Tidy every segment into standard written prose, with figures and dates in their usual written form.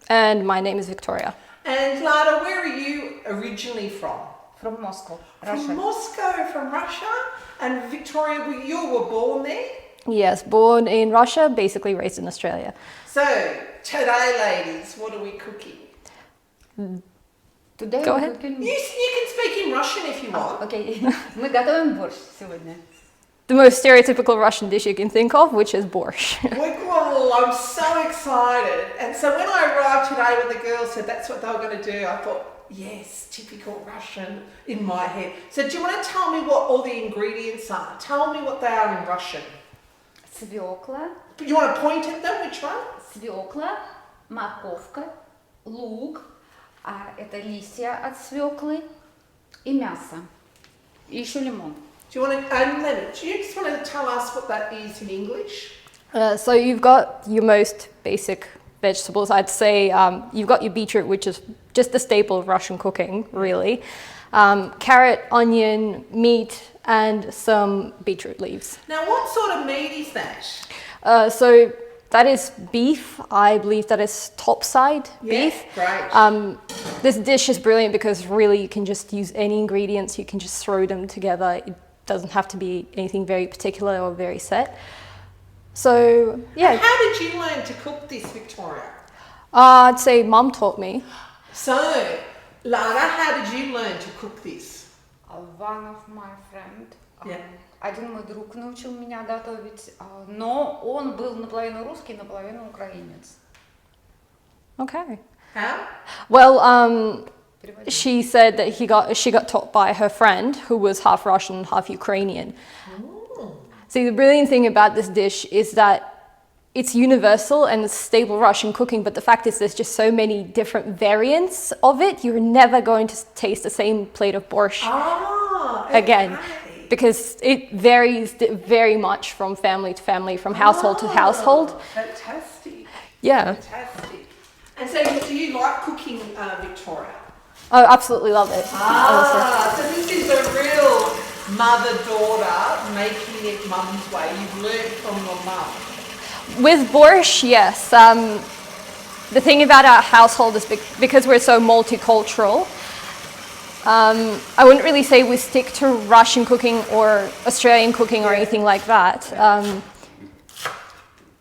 And my name is Victoria. And Lada, where are you originally from? From Moscow, Russia. From Moscow, from Russia. And Victoria, you were born there? Yes, born in Russia, basically raised in Australia. So, today, ladies, what are we cooking? Today Go we're ahead. cooking- You can speak in Russian if you want. Окей. Мы готовим борщ сегодня. The most stereotypical Russian dish you can think of, which is borscht. Well, I'm so excited. And so when I arrived today, when the girls said that's what they were going to do, I thought, yes, typical Russian in my head. So do you want to tell me what all the ingredients are? Tell me what they are in Russian. Свекла, You want to point at them? Which one? свекла, морковка, лук, это листья от свеклы и мясо. И еще лимон. Do you want to, and lemon, do you just want to tell us what that is in English? So you've got your most basic vegetables. I'd say you've got your beetroot, which is just the staple of Russian cooking, really. Carrot, onion, meat, and some beetroot leaves. Now, what sort of meat is that? So that is beef. I believe that is topside beef. Great. This dish is brilliant because really you can just use any ingredients. You can just throw them together. It doesn't have to be anything very particular or very set. So, yeah. And how did you learn to cook this, Victoria? I'd say mum taught me. So, Lada, how did you learn to cook this? One of my friend, Yeah. один мой друг научил меня готовить, но он был наполовину русский, наполовину украинец. Okay. How? Well, she said that she got taught by her friend who was half Russian, half Ukrainian. Oh. See, the brilliant thing about this dish is that it's universal and it's staple Russian cooking, but the fact is there's just so many different variants of it. You're never going to taste the same plate of borscht again, okay. because it varies very much from family to family, from household to household. Fantastic. Yeah. Fantastic. And so, do you like cooking, Victoria? I absolutely love it. honestly. So this is a real mother-daughter making it mum's way. You've learned from your mum. With borscht, yes. The thing about our household is because we're so multicultural, I wouldn't really say we stick to Russian cooking or Australian cooking or anything like that.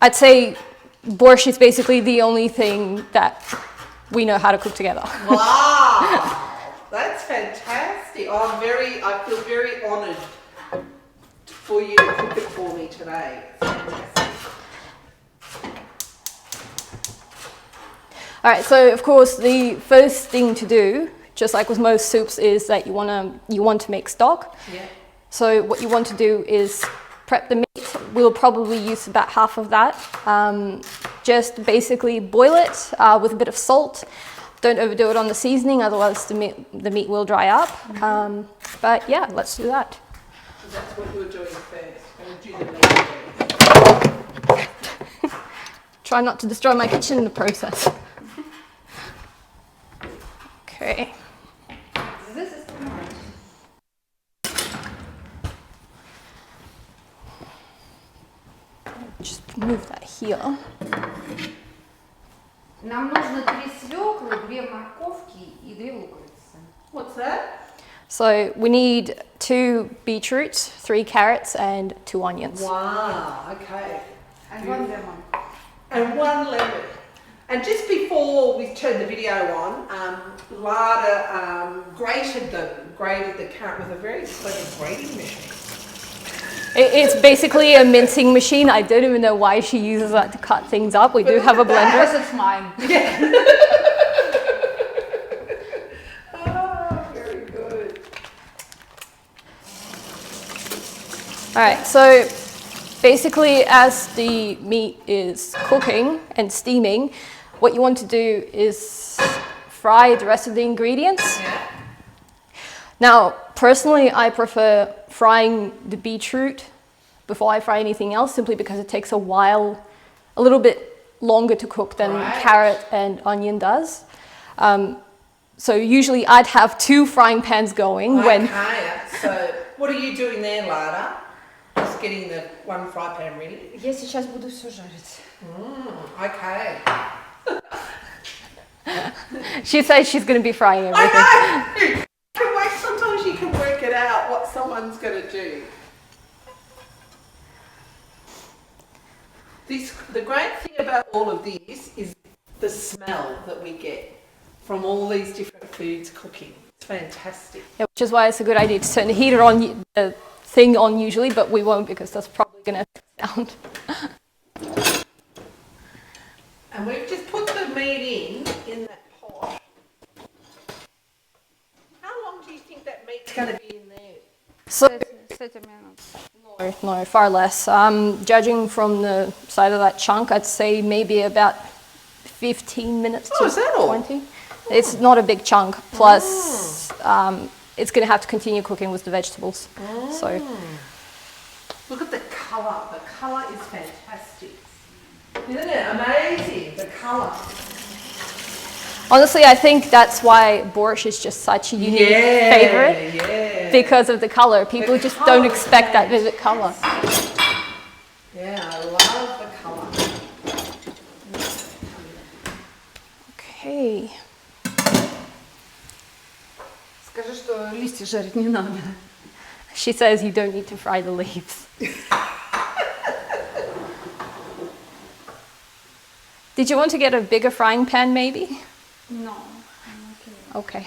I'd say borscht is basically the only thing that we know how to cook together. Wow, that's fantastic. I feel very honoured for you to cook it for me today. Fantastic. All right, so of course the first thing to do, just like with most soups, is that you want to make stock. Yeah. So what you want to do is prep the meat. We'll probably use about half of that. Just basically boil it with a bit of salt. Don't overdo it on the seasoning, otherwise the meat will dry up. But yeah, let's do that. So that's what you're doing first. We'll do the meat. Try not to destroy my kitchen in the process. Okay. This is too much. Just move that here. Нам нужно 3 свеклы, 2 морковки и 2 луковицы. What's that? So we need 2 beetroots, 3 carrots, and 2 onions. Wow, okay. And 1 lemon. And 1 lemon. And just before we turned the video on, Lada grated the carrot with a very clever grating machine. It's basically a mincing machine. I don't even know why she uses that to cut things up. We do have a blender. Because it's mine. Oh, very good. All right, so basically as the meat is cooking and steaming, what you want to do is fry the rest of the ingredients. Yeah. Now, personally, I prefer frying the beetroot before I fry anything else, simply because it takes a little bit longer to cook than carrot and onion does. So usually I'd have 2 frying pans going when... Okay, so what are you doing there, Lada? Just getting the 1 fry pan ready? Я сейчас буду все жарить. Okay. She says she's going to be frying everything. I know! Sometimes you can work it out what someone's going to do. The great thing about all of this is the smell that we get from all these different foods cooking. It's fantastic. Yeah, which is why it's a good idea to turn the heater on, the thing on usually, but we won't because that's probably going to sound. And we've just put the meat in that pot. How long do you think that meat's going to be in there? So 30 minutes. no, far less. Judging from the side of that chunk, I'd say maybe about 15 minutes to is that all? 20. It's not a big chunk. Plus, it's going to have to continue cooking with the vegetables. So, look at the colour. The colour is fantastic. Isn't it amazing? The colour. honestly, I think that's why borscht is just such a unique favorite. Yeah. Because of the colour. People just don't expect that vivid colour. Yeah, I love the colour. Okay. Скажи, что листья жарить не надо. She says you don't need to fry the leaves. Did you want to get a bigger frying pan maybe? No. Okay.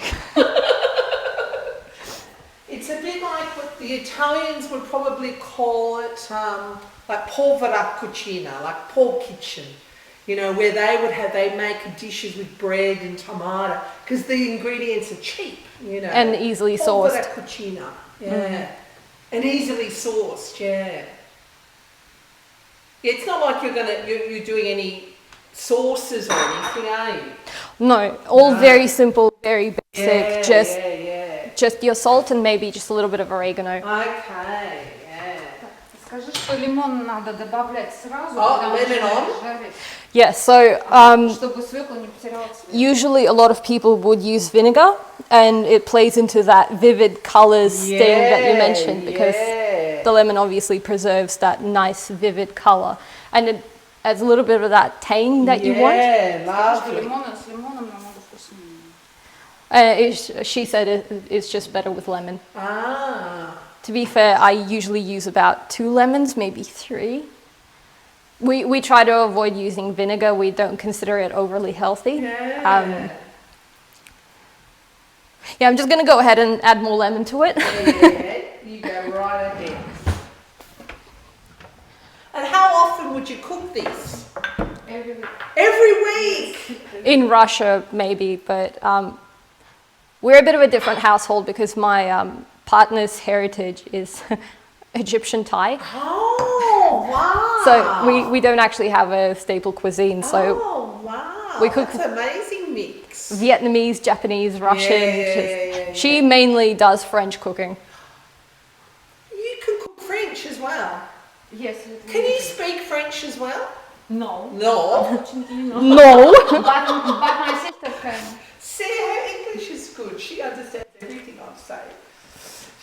It's a bit like what the Italians would probably call it, like povera cucina, like poor kitchen. You know, where they make dishes with bread and tomato because the ingredients are cheap, you know. And easily sourced. Povera cucina, yeah. And easily sourced, yeah. It's not like you're doing any sauces or anything, are you? No, all very simple, very basic. Yeah. Just your salt and maybe just a little bit of oregano. Okay, yeah. Скажи, что лимон надо добавлять сразу, Oh, потому что lemon on? жарить, Yes, so чтобы свекла не потеряла цвет. usually a lot of people would use vinegar and it plays into that vivid colours thing that you mentioned because the lemon obviously preserves that nice vivid colour and it adds a little bit of that tang that you want. Yeah, Потому что lovely. с лимоном намного вкуснее. She said it's just better with lemon. Ah. To be fair, I usually use about 2 lemons, maybe 3. We try to avoid using vinegar. We don't consider it overly healthy. Yeah. Yeah, I'm just going to go ahead and add more lemon to it. Yeah, you go right ahead. And how often would you cook this? Every week. Every week? In Russia, maybe, but we're a bit of a different household because my partner's heritage is Egyptian Thai. Oh, wow. So we don't actually have a staple cuisine. So oh, wow. we cook- That's an amazing mix. Vietnamese, Japanese, Russian. Yeah. She mainly does French cooking. You can cook French as well. Yes. Can you speak French as well? No. No. Unfortunately, no. No! But my sister can. See, her English is good. She understands everything I'm saying.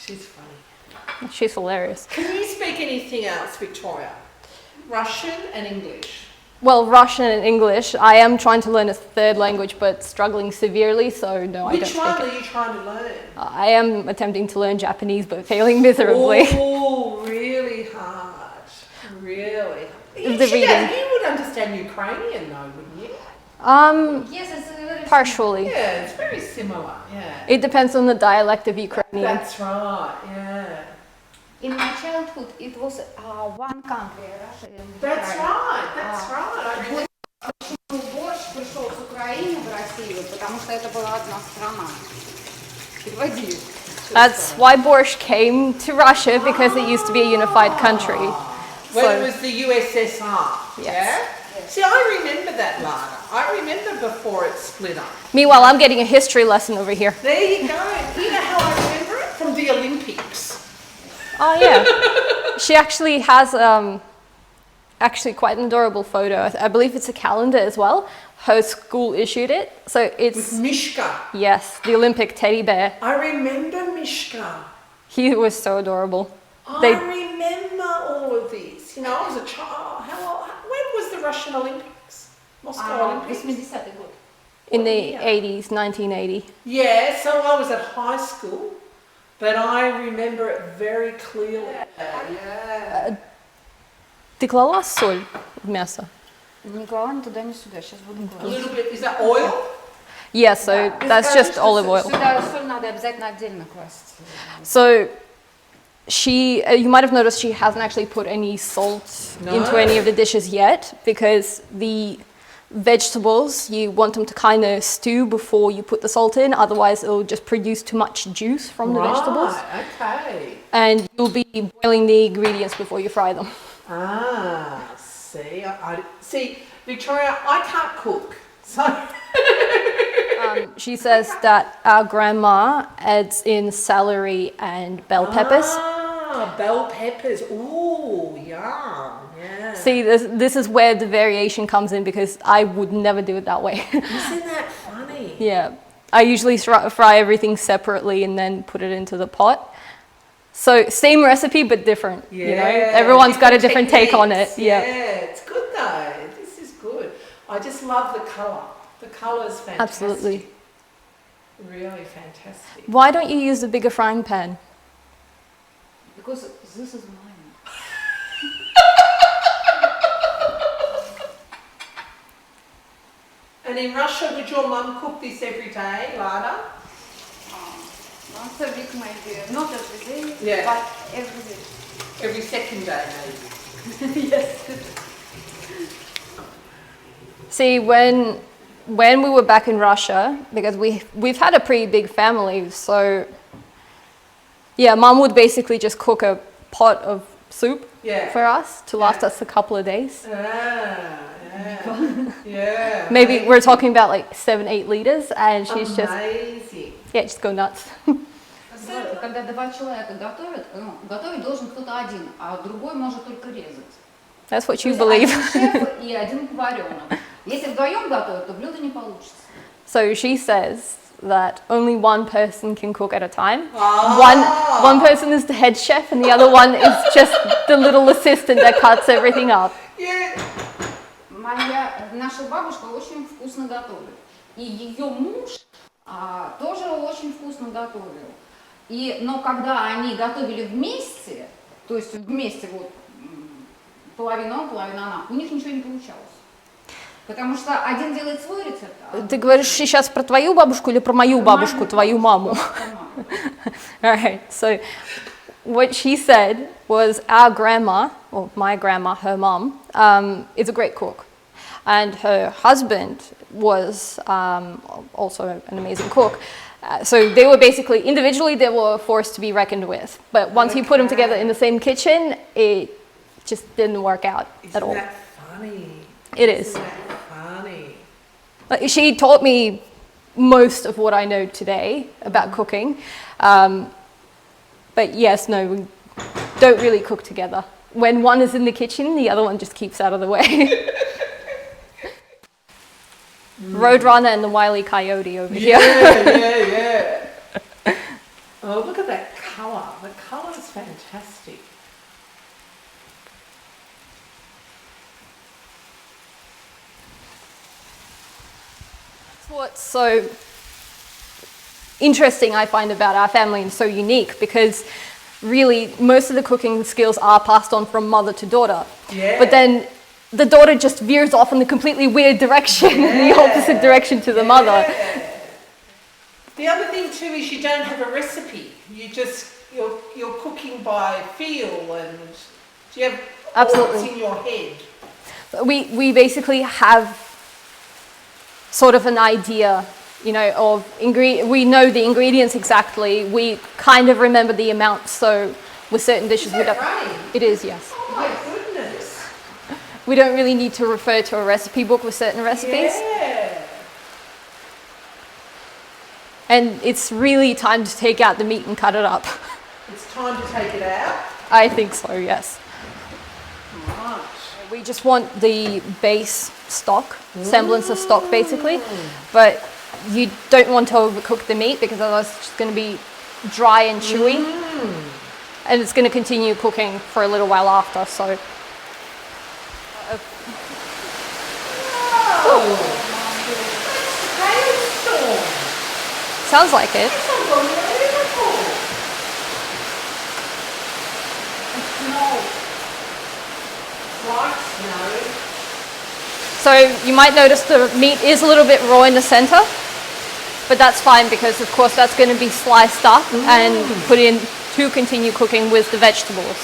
She's funny. She's hilarious. Can you speak anything else, Victoria? Russian and English. Well, Russian and English. I am trying to learn a third language, but struggling severely, so no, I don't Which speak one it. are you trying to learn? I am attempting to learn Japanese, but failing miserably. Oh, really hard. Really hard. You would understand Ukrainian though, wouldn't you? Yes, it's very Partially. Yeah, it's very similar. Yeah. It depends on the dialect of Ukrainian. That's right. Yeah. In my childhood, it was one country, Russia and That's Ukraine. right. That's right. I remember. Борщ пришел с Украины в Россию, потому что это была одна страна. Переводи. That's why borscht came to Russia, because it used to be a unified country. When So- it was the USSR. Yes. Yeah. See, I remember that, Lada. I remember before it split up. Meanwhile, I'm getting a history lesson over here. There you go. You know how I remember it? From the Olympics. Oh yeah. She actually has actually quite an adorable photo. I believe it's a calendar as well. Her school issued it. So With it's, Mishka. yes, the Olympic teddy bear. I remember Mishka. He was so adorable. I remember all of this. You know, I was a child. When was the Russian Olympics? Moscow Olympics? 80-й год. in the year? 80s, 1980. Yeah, so I was at high school, but I remember it very clearly. Yeah. Ты клала соль в мясо? Не клала ни туда, ни сюда. Сейчас буду A класть. little bit, is that oil? Yeah, so Ты that's скажи, just что olive oil. Сюда соль надо обязательно отдельно класть. So you might have noticed she hasn't actually put any salt into any of the dishes yet, because the vegetables, you want them to kind of stew before you put the salt in, otherwise it'll just produce too much juice from the vegetables. Okay. And you'll be boiling the ingredients before you fry them. See, Victoria, I can't cook, so... She says that our grandma adds in celery and bell peppers. Bell peppers. Ooh, yum. Yeah. See, this is where the variation comes in, because I would never do it that way. Isn't that funny? Yeah, I usually fry everything separately and then put it into the pot. So same recipe but different. Yeah. You know, everyone's got a different take on it. techniques. Yeah, Yeah, it's good though. This is good. I just love the colour. The colour's fantastic. absolutely. Really fantastic. Why don't you use a bigger frying pan? Because this is mine. And in Russia, would your mum cook this every day, Lada? Once a week, my dear. Not every day, Yeah. but every day. Every second day, maybe. Yes. See, when we were back in Russia, because we've had a pretty big family, so yeah, Mum would basically just cook a pot of soup Yeah. for us to last Yeah. us a couple of days. Yeah. Yeah. Maybe we're talking about like 7-8 liters, and she's just Amazing. just go nuts. Когда два человека готовят, готовить должен кто-то один, а другой может только резать. That's what То you есть believe. один шеф и один поваренок. Если вдвоем готовят, то блюдо не получится. So she says that only one person can cook at a time. Ah. One person is the head chef, and the other one is just the little assistant that cuts everything up. Yeah. Наша бабушка очень вкусно готовит. И ее муж тоже очень вкусно готовил. Но когда они готовили вместе, то есть вместе вот половина он, половина она, у них ничего не получалось. Потому что один делает свой рецепт. Ты говоришь сейчас про твою бабушку или про мою бабушку, твою маму? Alright, so what she said was our grandma, or my grandma, her mom, is a great cook. And her husband was also an amazing cook. So they were basically, individually, they were forced to be reckoned with. But once you put them together in the same kitchen, it just didn't work out at all. Isn't that funny? It is. Isn't that funny? She taught me most of what I know today about cooking. But yes, no, we don't really cook together. When one is in the kitchen, the other one just keeps out of the way. Roadrunner and the Wile E. Coyote over here. Yeah. Oh, look at that colour. The colour is fantastic. What's so interesting I find about our family and so unique, because really most of the cooking skills are passed on from mother to daughter. Yeah. But then the daughter just veers off in the completely weird direction, the opposite direction to the mother. The other thing too is you don't have a recipe. You're cooking by feel, and do you have Absolutely. what's in your head? We basically have sort of an idea, you know, of we know the ingredients exactly. We kind of remember the amounts. So with certain dishes, Is that right? It is, yes. Oh my goodness. We don't really need to refer to a recipe book with certain recipes. Yeah. And it's really time to take out the meat and cut it up. It's time to take it out. I think so, yes. Right. We just want the base stock, semblance of stock basically, but you don't want to overcook the meat, because otherwise it's just going to be dry and chewy, and it's going to continue cooking for a little while after. So Hey, Sounds like it. That sounds unbelievable. It smells like snow. So you might notice the meat is a little bit raw in the center, but that's fine because of course that's going to be sliced up and put in to continue cooking with the vegetables.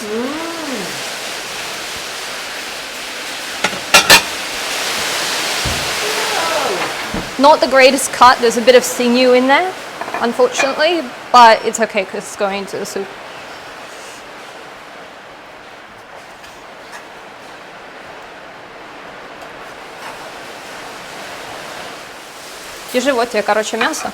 Not the greatest cut, there's a bit of sinew in there, unfortunately, but it's okay because it's going into the soup. Держи, вот тебе, короче, мясо.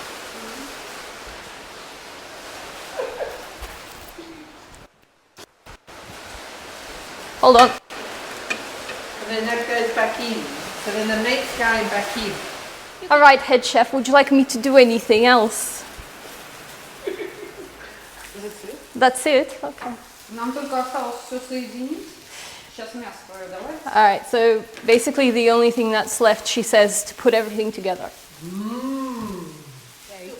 Hold on. And then that goes back in. So then the meat's going back in. All right, head chef, would you like me to do anything else? That's it? Okay. Нам только осталось все соединить. Сейчас мясо твое давай. All right, so basically the only thing that's left, she says, to put everything together.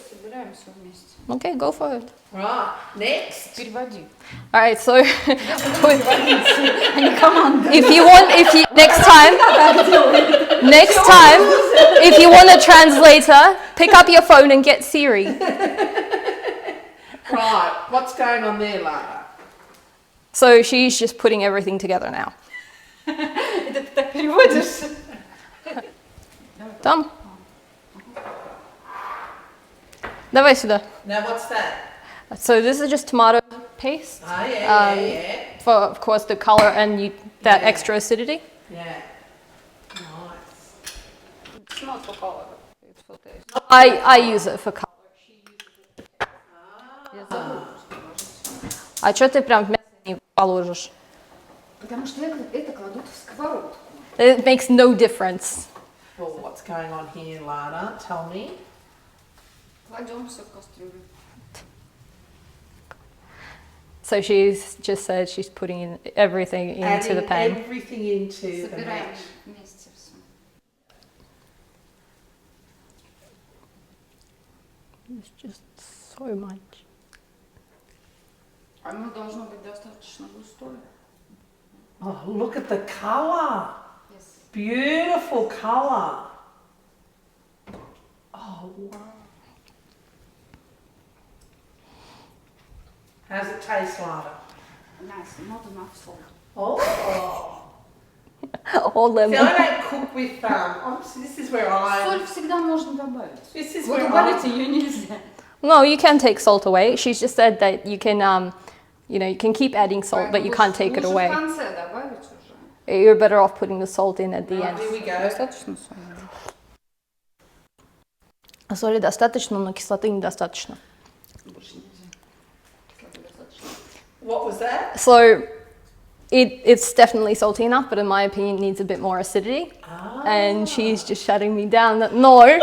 Собираем все вместе. Okay, go for it. Right, next. Переводи. All right, so if you next time, if you want a translator, pick up your phone and get Siri. Right, what's going on there, Lada? So she's just putting everything together now. Это ты так переводишь? Done. Давай сюда. Now what's that? So this is just tomato paste. Oh, yeah. For, of course, the color and that extra acidity. Yeah. Nice. It's not for color. It's for taste. I use it for color. Я забыла просто положить. А что ты прям в мясо не положишь? Потому что это кладут в сковородку. It makes no difference. Well, what's going on here, Lada? Tell me. Кладем все в кастрюлю. So she's just said she's putting in everything into the pan. Everything into the Собираем meat. вместе все. It's just so much. Оно должно быть достаточно густое. Oh, look at the colour. Yes. Beautiful colour. Oh, wow. How's it taste, Lada? Nice, not enough salt. Oh. Or See, lemon. I don't cook with this is where Соль всегда можно добавить. This is Вот where убавить ее нельзя. No, you can take salt away. She's just said that you can, you can keep adding salt, but you can't take it away. Лучше в конце добавить уже. You're better off putting the salt in at the end. Here we go. Достаточно соли? Соли достаточно, но кислоты недостаточно. Больше нельзя. Кислоты достаточно. What was that? So it's definitely salty enough, but in my opinion, it needs a bit more acidity. And she's just shutting me down that no,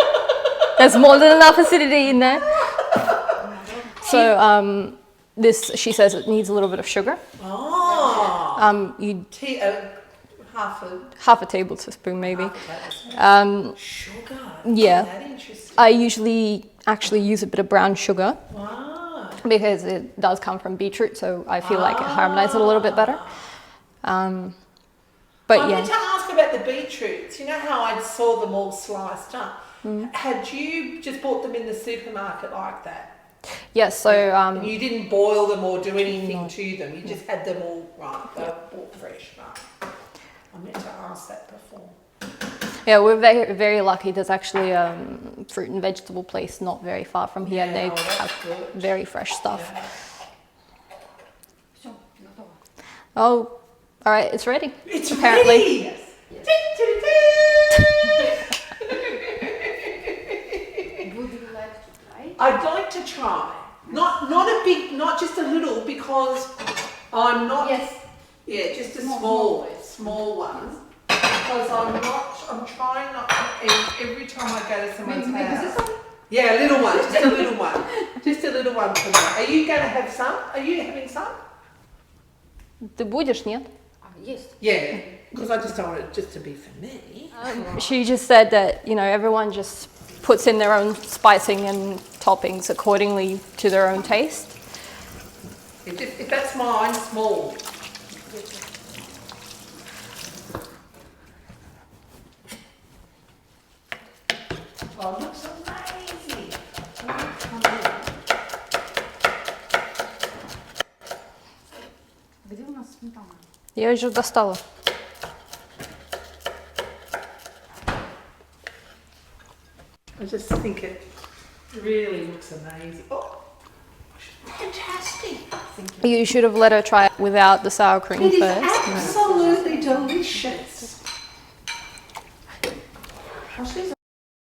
there's more than enough acidity in there. So this, she says, it needs a little bit of sugar. Oh. You Half a half a tablespoon maybe. sugar. Yeah. That interesting. I usually actually use a bit of brown sugar Wow. because it does come from beetroot, so I feel like it harmonizes it a little bit better. But I yeah. meant to ask about the beetroots. You know how I saw them all sliced up? Had you just bought them in the supermarket like that? Yes, so And you didn't boil them or do anything to them. You just had them all right. They were bought fresh. Right? I meant to ask that before. yeah, we're very, very lucky. There's actually a fruit and vegetable place not very far from here. Yeah, They oh, that's have good. very fresh stuff. Yeah. Все, готово. Oh, all right, it's ready. It's Apparently. ready. Would you like to try? I'd like to try. Not just a little, because I'm not. Yes. Yeah, just a Small small one. Because I'm trying not to eat every time I go to someone's Maybe house. this one? Yeah, a little one, just a little one. Just a little one for me. Are you going to have some? Are you having some? Ты будешь, нет? Есть. Yeah, because I just don't want it just to be for me. She just said that, everyone just puts in their own spicing and toppings accordingly to their own taste. If that's mine, small. Oh, it looks amazing. Где у нас сметана? Я ее уже достала. I just think it really looks amazing. Oh, fantastic. You should have let her try it without the sour cream It is first. absolutely